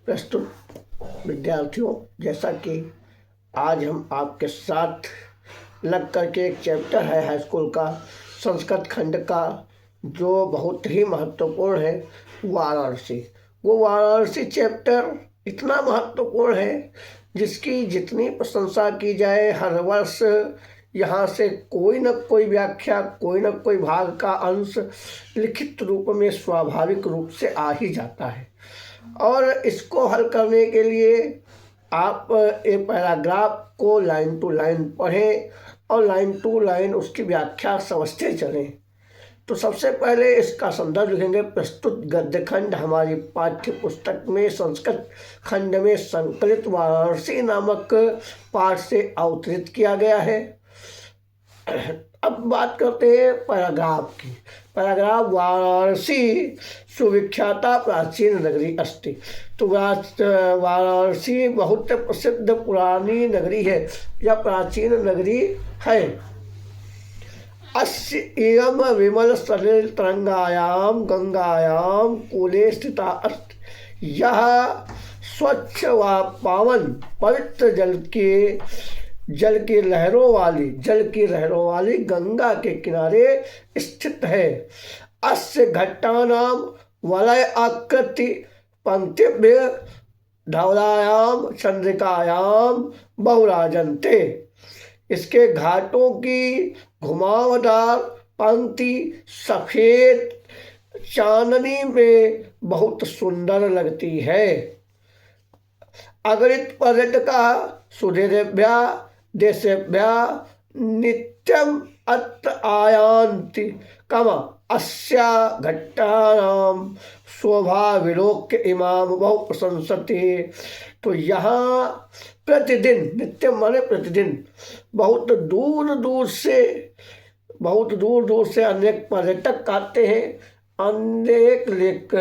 प्रस्तुत विद्यार्थियों, जैसा कि आज हम आपके साथ लग करके एक चैप्टर है हाई स्कूल का संस्कृत खंड का जो बहुत ही महत्वपूर्ण है, वाराणसी। वो वाराणसी चैप्टर इतना महत्वपूर्ण है जिसकी जितनी प्रशंसा की जाए, हर वर्ष यहाँ से कोई न कोई व्याख्या, कोई न कोई भाग का अंश लिखित रूप में स्वाभाविक रूप से आ ही जाता है। और इसको हल करने के लिए आप एक पैराग्राफ को लाइन टू लाइन पढ़ें और लाइन टू लाइन उसकी व्याख्या समझते चलें। तो सबसे पहले इसका संदर्भ लिखेंगे। प्रस्तुत गद्य खंड हमारी पाठ्य पुस्तक में संस्कृत खंड में संकलित वाराणसी नामक पाठ से अवतरित किया गया है। अब बात करते हैं पैराग्राफ की। पैराग्राफ वाराणसी सुविख्याता प्राचीन नगरी अस्ति। तो वाराणसी बहुत प्रसिद्ध पुरानी नगरी है या प्राचीन नगरी है। अस्य एवं विमल सलिल तरंगायाम गंगायाम कूले स्थिता अस्ति। यह स्वच्छ व पावन पवित्र जल की लहरों वाली गंगा के किनारे स्थित है। अस्य घट्टानाम वलय आकृति पंक्तिभ्य धवलायाम चंद्रिकायाम बहुराजन्ते। इसके घाटों की घुमावदार पंक्ति सफेद चांदनी में बहुत सुंदर लगती है। अगणित पर्यटका सुधीरेभ्या देशेभ्या नित्यम अत्र आयान्ति अस्या घट्टानां शोभा विलोक्य इमाम बहु प्रशंसते। तो यहाँ प्रतिदिन, नित्यम माने प्रतिदिन, बहुत दूर दूर से अनेक पर्यटक आते हैं, अनेक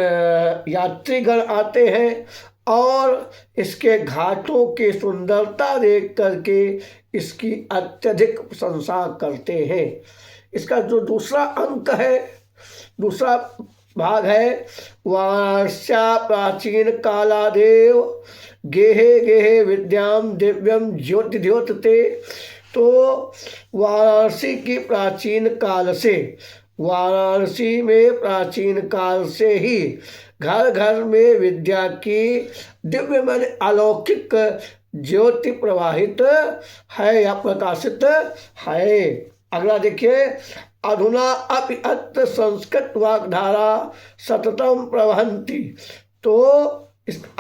यात्रीगण आते हैं और इसके घाटों की सुंदरता देख करके इसकी अत्यधिक प्रशंसा करते हैं। इसका जो दूसरा अंक है, दूसरा भाग है, वाराणस्या प्राचीन कालादेव गेहे गेहे विद्याम दिव्यम ज्योति द्योतते। तो वाराणसी की वाराणसी में प्राचीन काल से ही घर घर में विद्या की दिव्य माने अलौकिक ज्योति प्रवाहित है या प्रकाशित है। अगला देखिए, अधुना अपि अत्र संस्कृत वाग्धारा सततम प्रवहन्ति। तो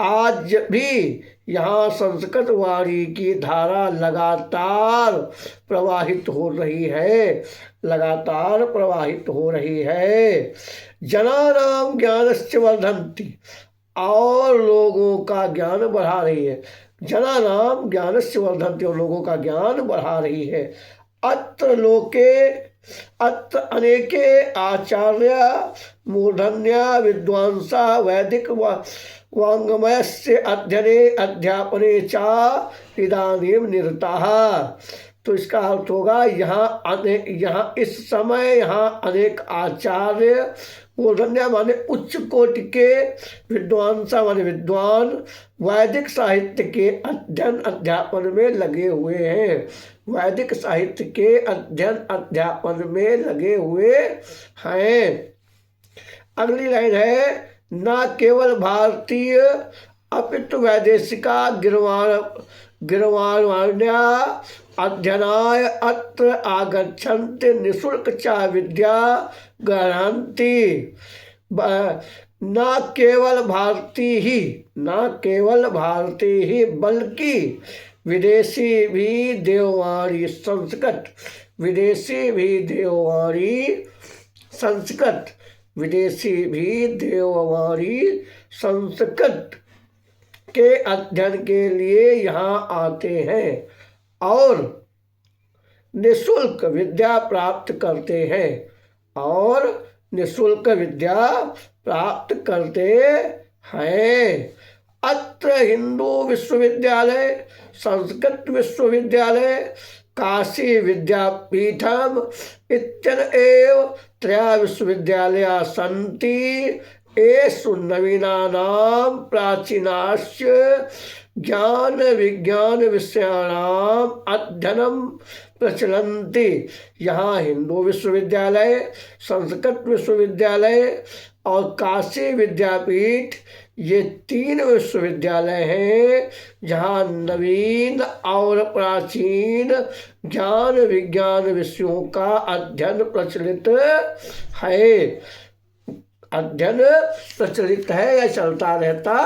आज भी यहाँ संस्कृत वाणी की धारा लगातार प्रवाहित हो रही है। जनानां ज्ञानस्य वर्धन्ति, और लोगों का ज्ञान बढ़ा रही है। जनानां ज्ञानस्य वर्धन्ति, और लोगों का ज्ञान बढ़ा रही है। अत्र अनेके आचार्य मूर्धन्या विद्वांसा वैदिक वाङ्मयस्य अध्ययने अध्यापने चा इदानीं निरताः। तो इसका अर्थ होगा यहाँ इस समय यहाँ अनेक आचार्य, मूर्धन्य माने उच्च कोटि के, विद्वांसा माने विद्वान, वैदिक साहित्य के अध्ययन अध्यापन में लगे हुए हैं। वैदिक साहित्य के अध्ययन अध्यापन में लगे हुए हैं। अगली लाइन है, न केवल भारतीय अपितु वैदेशिका गिरवाण्या अध्ययनाय अत्र आगच्छन्ति निःशुल्क च विद्या गृह्णन्ति। न केवल भारतीय ही बल्कि विदेशी भी देववाणी संस्कृत के अध्ययन के लिए यहाँ आते हैं और निःशुल्क विद्या प्राप्त करते हैं। अत्र हिंदू विश्वविद्यालय, संस्कृत विश्वविद्यालय, काशी विद्यापीठम इत्यन एव त्रय विश्वविद्यालया सन्ति एषु नवीनानां प्राचीनास्य ज्ञान विज्ञान विषयाणाम अध्ययनम प्रचलन्ति। यहाँ हिंदू विश्वविद्यालय, संस्कृत विश्वविद्यालय और काशी विद्यापीठ, ये 3 विश्वविद्यालय हैं जहाँ नवीन और प्राचीन ज्ञान विज्ञान विषयों का अध्ययन प्रचलित है। अध्ययन प्रचलित है या चलता रहता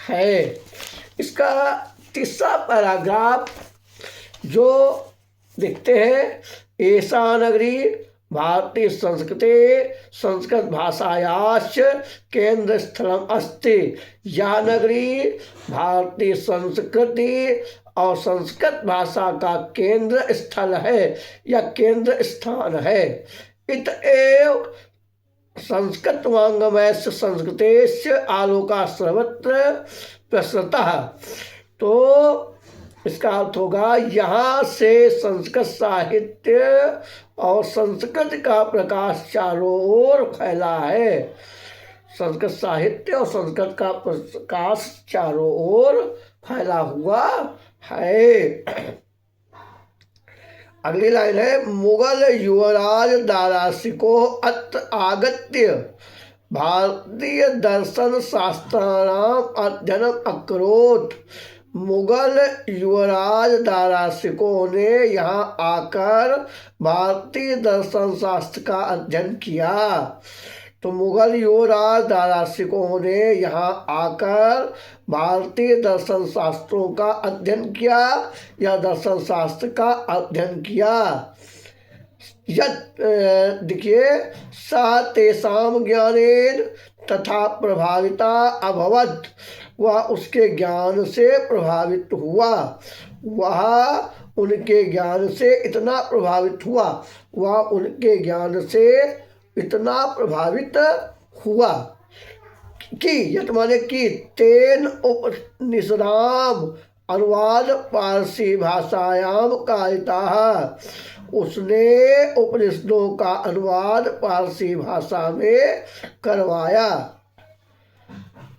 है। इसका तीसरा पैराग्राफ जो देखते हैं, एषा नगरी भारतीय संस्कृते संस्कृत भाषायाश्च केंद्र स्थलम अस्ति। यह नगरी भारतीय संस्कृति और संस्कृत भाषा का केंद्र स्थल है या केंद्र स्थान है। इत एव संस्कृत वाङ्मयस्य संस्कृतेस्य आलोका सर्वत्र प्रसृतः। तो इसका अर्थ होगा, यहाँ से संस्कृत साहित्य और संस्कृत का प्रकाश चारों ओर फैला है। संस्कृत साहित्य और संस्कृत का प्रकाश चारों ओर फैला हुआ है। अगली लाइन है, मुगल युवराज दारा शिकोह अत्र आगत्य भारतीय दर्शन शास्त्राणाम अध्ययनम अकरोत्। मुगल युवराज दारा शिकोह ने यहाँ आकर भारतीय दर्शन शास्त्र का अध्ययन किया। तो मुगल युवराज दारा शिकोह ने यहाँ आकर भारतीय दर्शन शास्त्रों का अध्ययन किया या दर्शन शास्त्र का अध्ययन किया। देखिए, सा तेषां ज्ञानेन तथा प्रभाविता अभवत्। वह उसके ज्ञान से प्रभावित हुआ। वह उनके ज्ञान से इतना प्रभावित हुआ। वह उनके ज्ञान से इतना प्रभावित हुआ कि यत माने कि तेन उपनिषदाम अनुवाद पारसी भाषायाम कारिता। उसने उपनिषदों का अनुवाद पारसी भाषा में करवाया।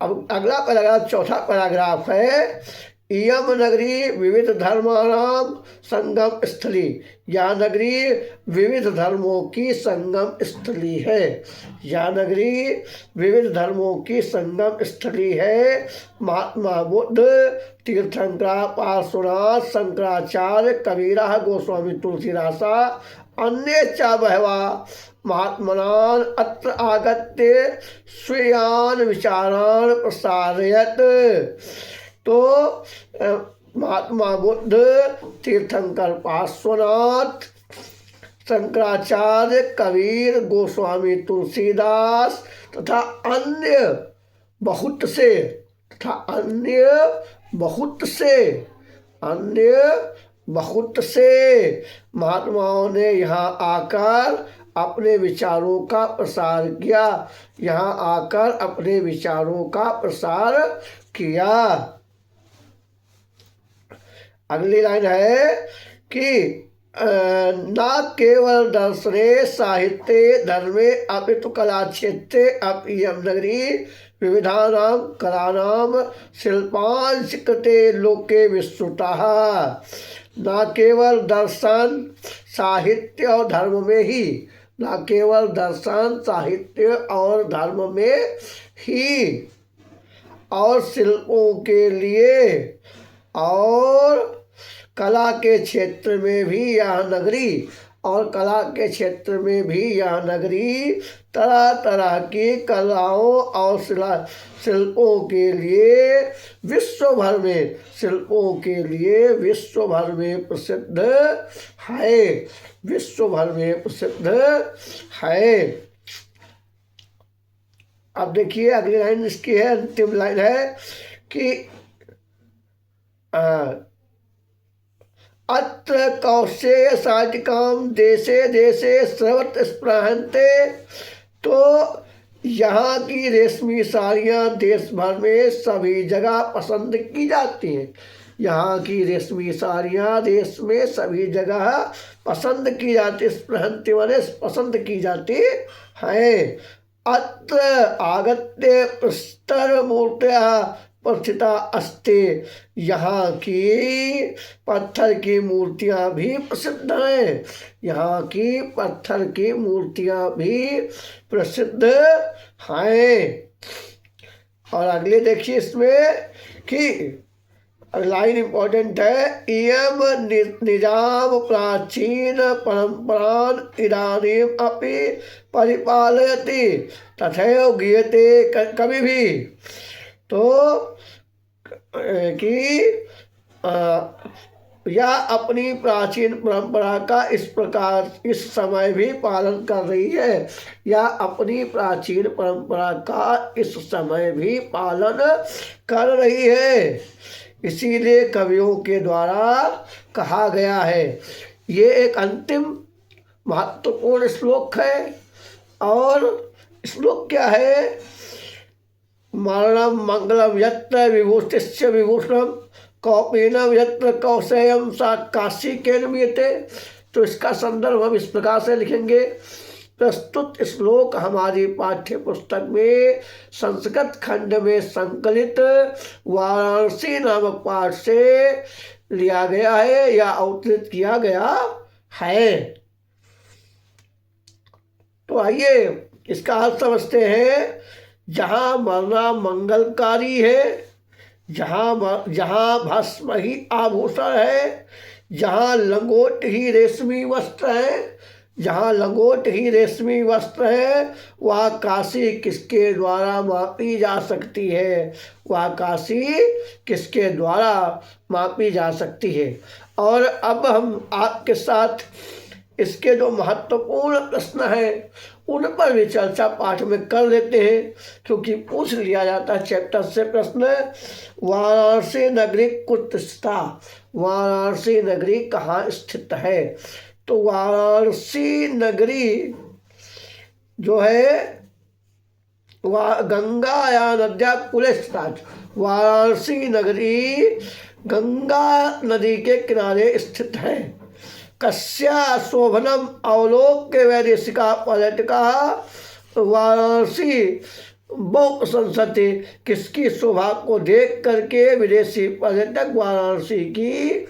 अब अगला पैराग्राफ, चौथा पैराग्राफ है, इयम नगरी विविध धर्माणाम संगम स्थली। यह नगरी विविध धर्मों की संगम स्थली है। यह नगरी विविध धर्मों की संगम स्थली है। महात्मा बुद्ध, तीर्थंकरा, पार्श्वनाथ, शंकराचार्य, कबीरा, गोस्वामी तुलसीदासा अन्ये च बहवः महात्मनान् अत्र आगत्य स्वीयान् विचारान् प्रसारयत्। तो महात्मा बुद्ध, तीर्थंकर पार्श्वनाथ, शंकराचार्य, कबीर, गोस्वामी तुलसीदास तथा अन्य बहुत से महात्माओं ने यहाँ आकर अपने विचारों का प्रसार किया। यहाँ आकर अपने विचारों का प्रसार किया। अगली लाइन है कि न केवल दर्शने साहित्ये धर्मे अपितु कला क्षेत्रे अपि इयं नगरी विविधानां कलानां शिल्पांश कृते लोके विस्तृतः। न केवल दर्शन साहित्य और धर्म में ही, न केवल दर्शन साहित्य और धर्म में ही और शिल्पों के लिए और कला के क्षेत्र में भी यह नगरी और कला के क्षेत्र में भी यह नगरी तरह तरह की कलाओं और शिल्पों के लिए विश्व भर में प्रसिद्ध है। विश्व भर में प्रसिद्ध है। अब देखिए अगली लाइन इसकी है, अंतिम लाइन है कि अत्र कौशेय साटिकाम देशे देशे सर्वत्र स्पृहन्ते। तो यहाँ की रेशमी साड़ियाँ देश भर में सभी जगह पसंद की जाती हैं। यहाँ की रेशमी साड़ियाँ देश में सभी जगह पसंद की जाती, स्पृहन्ते माने पसंद की जाती हैं। अत्र आगत्य प्रस्तरमूर्तयः प्रस्थिता अस्ति। यहाँ की पत्थर की मूर्तियाँ भी प्रसिद्ध हैं। यहाँ की पत्थर की मूर्तियाँ भी प्रसिद्ध हैं। और अगले देखिए इसमें कि लाइन इंपॉर्टेंट है, इयम निजाम प्राचीन परंपरान इदानीम अपि परिपालयति तथैव गीयते कभी भी। तो कि यह अपनी प्राचीन परंपरा का इस प्रकार इस समय भी पालन कर रही है। यह अपनी प्राचीन परंपरा का इस समय भी पालन कर रही है, इसीलिए कवियों के द्वारा कहा गया है। ये एक अंतिम महत्वपूर्ण श्लोक है। और श्लोक क्या है? मरणम मंगलम यत्र विभूतिश्च विभूषणम कौपीनम यत्र कौशेयम सा काशी के नियते। तो इसका संदर्भ हम इस प्रकार से लिखेंगे। प्रस्तुत श्लोक हमारी पाठ्य पुस्तक में संस्कृत खंड में संकलित वाराणसी नामक पाठ से लिया गया है या अवतरित किया गया है। तो आइए इसका अर्थ समझते हैं। जहाँ मरना मंगलकारी है, जहाँ भस्म ही आभूषण है, जहाँ लंगोट ही रेशमी वस्त्र है, जहाँ लंगोट ही रेशमी वस्त्र है, वह काशी किसके द्वारा मापी जा सकती है? वह काशी किसके द्वारा मापी जा सकती है? और अब हम आपके साथ इसके जो महत्वपूर्ण प्रश्न हैं उन पर भी चर्चा पाठ में कर लेते हैं, क्योंकि पूछ लिया जाता है चैप्टर से प्रश्न। वाराणसी नगरी कुत्र स्थिता? वाराणसी नगरी कहाँ स्थित है? तो वाराणसी नगरी जो है वह गंगा या नद्या कुले स्थित। वाराणसी नगरी गंगा नदी के किनारे स्थित है। कस्या शोभनम अवलोक्य वैदेशिका पर्यटका वाराणसी बहु प्रशंसते। किसकी शोभा को देख करके विदेशी पर्यटक वाराणसी की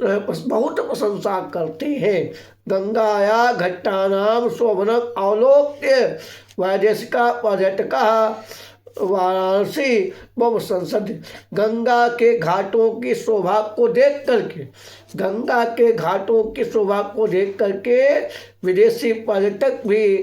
बहुत प्रशंसा करते हैं। गंगाया घट्टानाम शोभनम अवलोक्य वैदेशिका पर्यटका वाराणसी बहु प्रशंसते। गंगा के घाटों की शोभा को देख करके, गंगा के घाटों की शोभा को देख करके विदेशी पर्यटक भी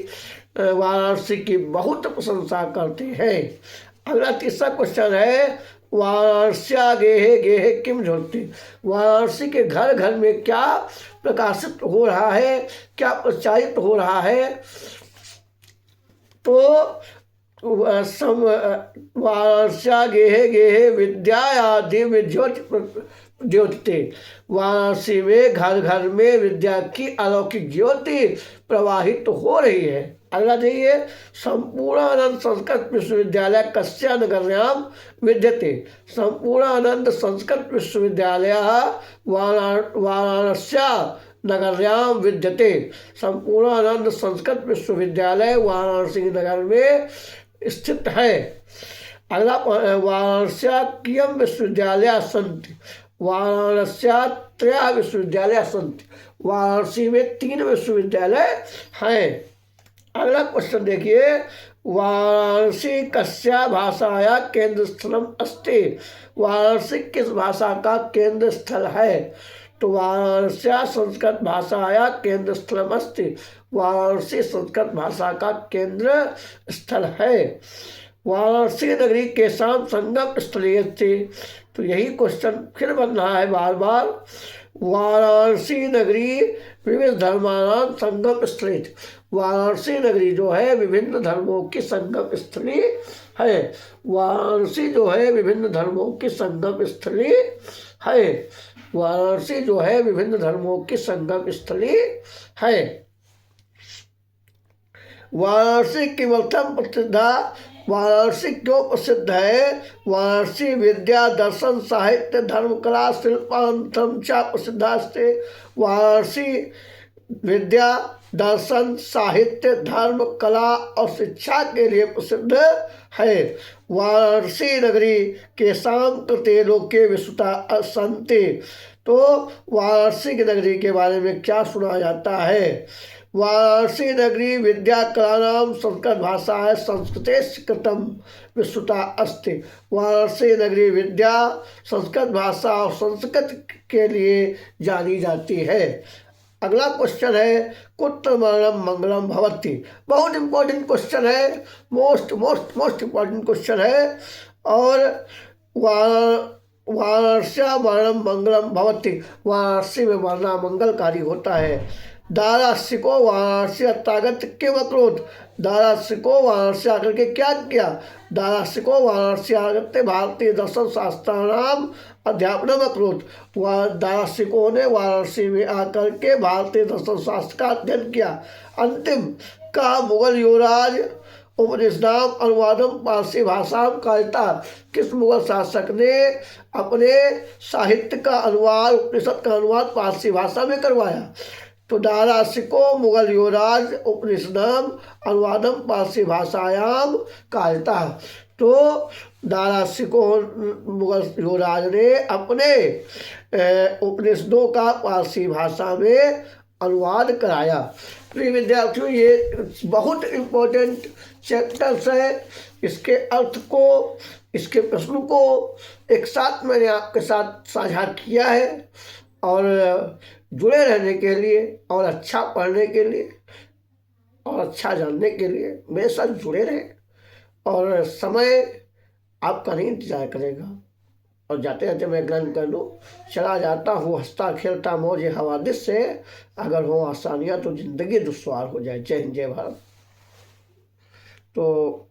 वाराणसी की बहुत प्रशंसा करते हैं। अगला तीसरा क्वेश्चन है, वाराणस्या गेहे गेहे किम ज्योति? वाराणसी के घर घर में क्या प्रकाशित हो रहा है, क्या प्रचारित हो रहा है? तो वाराणस्या गेहे गेहे विद्या दिव्य ज्योति। वाराणसी में घर घर में विद्या की अलौकिक ज्योति प्रवाहित हो रही है। अगला देखिए, संपूर्णानंद संस्कृत विश्वविद्यालय कस्या नगर्याम विद्यते? संपूर्णानंद संस्कृत विश्वविद्यालय वाराणस्या नगर्याम विद्यते। संपूर्णानंद संस्कृत विश्वविद्यालय वाराणसी नगर में स्थित है। अगला, वाराणस्या कियम विश्वविद्यालय सन्ति? वाराणस्या त्रयः विश्वविद्यालय सन्ति। वाराणसी में 3 विश्वविद्यालय हैं। अगला क्वेश्चन देखिए, वाराणसी कस्या भाषाया केंद्र स्थलम अस्ति? वाराणसी किस भाषा का केंद्र स्थल है? तो वाराणस्या संस्कृत भाषाया केंद्र स्थलम अस्ति। वाराणसी संस्कृत भाषा का केंद्र स्थल है। वाराणसी नगरी के साथ संगम स्थलीय थी। तो यही क्वेश्चन फिर बन रहा है बार बार। वाराणसी नगरी विविध धर्मानां संगम स्थली। वाराणसी नगरी जो है विभिन्न धर्मों की संगम स्थली है। वाराणसी जो है विभिन्न धर्मों की संगम स्थली है। वाराणसी जो है विभिन्न धर्मों की संगम स्थली है। वाराणसी किमर्थम प्रसिद्धा? वाराणसी क्यों प्रसिद्ध है? वाराणसी विद्या दर्शन साहित्य धर्म कला शिल्पांतरम च प्रसिद्धास्ते। वाराणसी विद्या, दर्शन, साहित्य, धर्म, कला और शिक्षा के लिए प्रसिद्ध है। वाराणसी नगरी के शाम कृते लोके विश्रुता संति। तो वाराणसी की नगरी के बारे में क्या सुना जाता है? वाराणसी नगरी विद्या कलानाम संस्कृत भाषा है संस्कृतेश कृतम विश्रुता अस्ति। वाराणसी नगरी विद्या, संस्कृत भाषा और संस्कृत के लिए जानी जाती है। अगला क्वेश्चन है कुत्र मरणम मंगलम भवति। बहुत इंपॉर्टेंट क्वेश्चन है, मोस्ट इंपॉर्टेंट क्वेश्चन है। और वाराणसी मरणम मंगलम भवति, वाराणसी में मरना मंगलकारी होता है। दारासिको वाराणसी अत्रागत किम अकरोत्, दारासिको वाराणसी आकर के क्या किया? दारासिको वाराणसी आगत भारतीय दर्शन शास्त्राणाम अध्यापनम अकरोत्, दारासिकों ने वाराणसी में आकर के भारतीय दर्शन शास्त्र का अध्ययन किया। अंतिम का मुगल युवराज उपनिषदाम अनुवादम पारसी भाषा कारिता, किस मुगल शासक ने अपने साहित्य का अनुवाद, उपनिषद का अनुवाद पारसी भाषा में करवाया? तो दारासिको मुगल युवराज उपनिषदम अनुवादम पारसी भाषायाम कारिता। तो दारासिको मुगल युवराज ने अपने उपनिषदों का पारसी भाषा में अनुवाद कराया। प्रिय विद्यार्थियों, ये बहुत इम्पोर्टेंट चैप्टर्स है। इसके अर्थ को, इसके प्रश्नों को एक साथ मैंने आपके साथ साझा किया है। और जुड़े रहने के लिए और अच्छा पढ़ने के लिए और अच्छा जानने के लिए मेरे साथ जुड़े रहें। और समय आपका नहीं इंतजार करेगा। और जाते जाते मैं ग्रहण कर लूँ, चला जाता हूँ हंसता खेलता मौज हवादिस से, अगर हो आसानियाँ तो ज़िंदगी दुश्वार हो जाए। जय हिंद, जय भारत। तो